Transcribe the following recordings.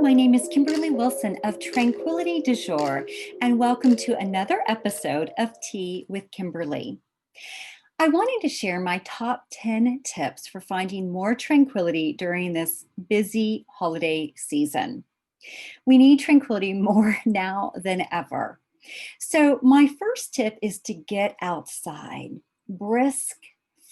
my name is Kimberly Wilson of Tranquility du Jour, and welcome to another episode of Tea with Kimberly. I wanted to share my top 10 tips for finding more tranquility during this busy holiday season. We need tranquility more now than ever. So, my first tip is to get outside. Brisk,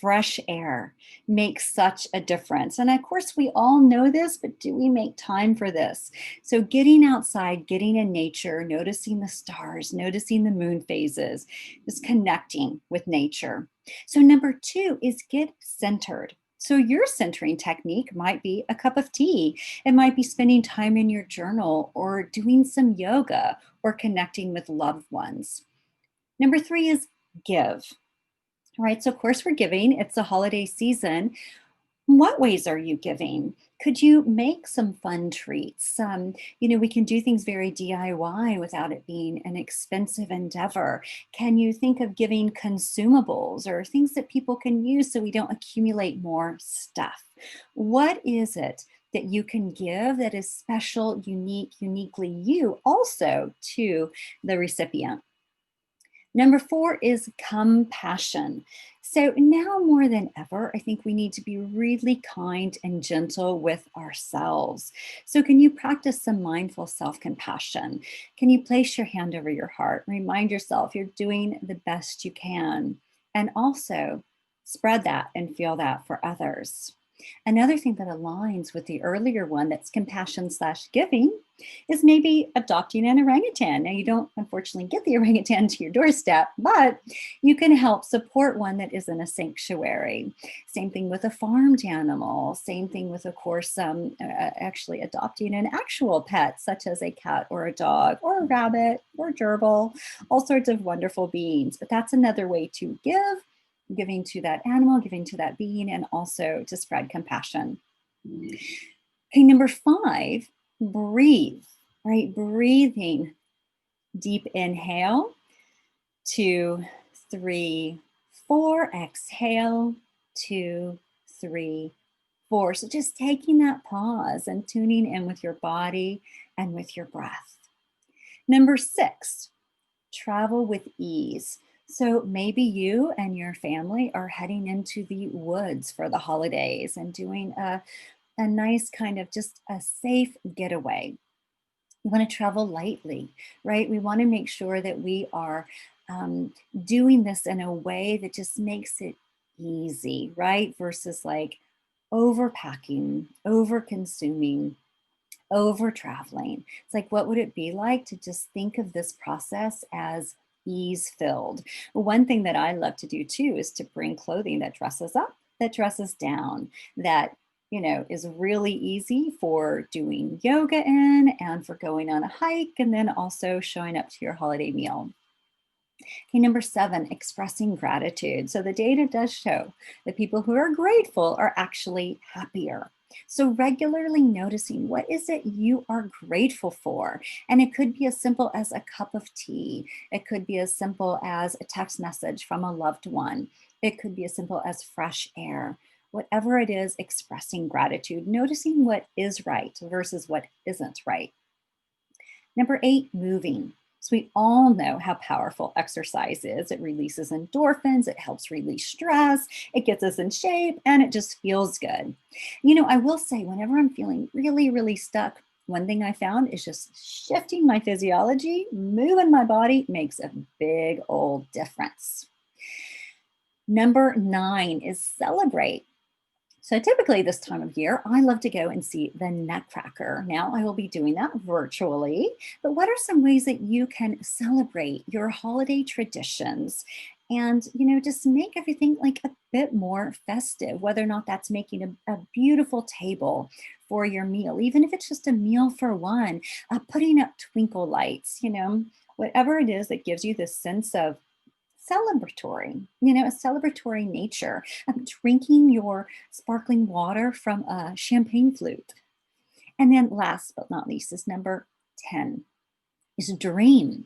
fresh air makes such a difference. And of course, we all know this, but do we make time for this? So, getting outside, getting in nature, noticing the stars, noticing the moon phases, just connecting with nature. So, number two is get centered. So, your centering technique might be a cup of tea. It might be spending time in your journal or doing some yoga or connecting with loved ones. Number three is give. All right, so of course we're giving. It's a holiday season. What ways are you giving? Could you make some fun treats? We can do things very DIY without it being an expensive endeavor. Can you think of giving consumables or things that people can use so we don't accumulate more stuff? What is it that you can give that is special, unique, uniquely you also to the recipient? Number four is compassion. So now more than ever, I think we need to be really kind and gentle with ourselves. So, can you practice some mindful self compassion? Can you place your hand over your heart? Remind yourself you're doing the best you can. And also spread that and feel that for others. Another thing that aligns with the earlier one that's compassion slash giving is maybe adopting an orangutan. Now, you don't unfortunately get the orangutan to your doorstep, but you can help support one that is in a sanctuary. Same thing with a farmed animal. Same thing with, of course, actually adopting an actual pet, such as a cat or a dog or a rabbit or gerbil, all sorts of wonderful beings. But that's another way to give, giving to that animal, giving to that being, and also to spread compassion. Okay, number five, breathe, right? Breathing. Deep inhale, 2, 3, 4. Exhale, 2, 3, 4. So just taking that pause and tuning in with your body and with your breath. Number six, travel with ease. So maybe you and your family are heading into the woods for the holidays and doing a nice kind of just a safe getaway. We want to travel lightly, right? We want to make sure that we are doing this in a way that just makes it easy, right? Versus like overpacking, over consuming, over traveling. It's like, what would it be like to just think of this process as ease filled? One thing that I love to do too is to bring clothing that dresses up, that dresses down, that is really easy for doing yoga in and for going on a hike and then also showing up to your holiday meal. Okay, number seven, expressing gratitude. So the data does show that people who are grateful are actually happier. So regularly noticing what is it you are grateful for. And it could be as simple as a cup of tea. It could be as simple as a text message from a loved one. It could be as simple as fresh air. Whatever it is, expressing gratitude, noticing what is right versus what isn't right. Number eight, moving. So we all know how powerful exercise is. It releases endorphins, it helps release stress, it gets us in shape, and it just feels good. I will say, whenever I'm feeling really, really stuck, one thing I found is just shifting my physiology, moving my body makes a big old difference. Number nine is celebrate. So typically this time of year, I love to go and see the Nutcracker. Now I will be doing that virtually, but what are some ways that you can celebrate your holiday traditions and, just make everything like a bit more festive, whether or not that's making a beautiful table for your meal, even if it's just a meal for one, putting up twinkle lights, whatever it is that gives you this sense of celebratory, a celebratory nature. Drinking your sparkling water from a champagne flute. And then last but not least is number 10 is dream.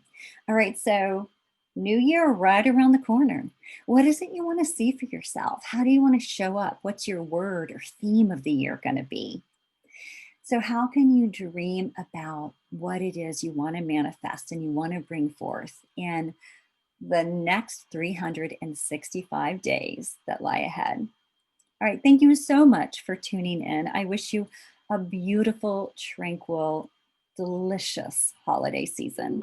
All right, so new year right around the corner. What is it you want to see for yourself? How do you want to show up? What's your word or theme of the year going to be? So, how can you dream about what it is you want to manifest and you want to bring forth in the next 365 days that lie ahead? All right. Thank you so much for tuning in. I wish you a beautiful, tranquil, delicious holiday season.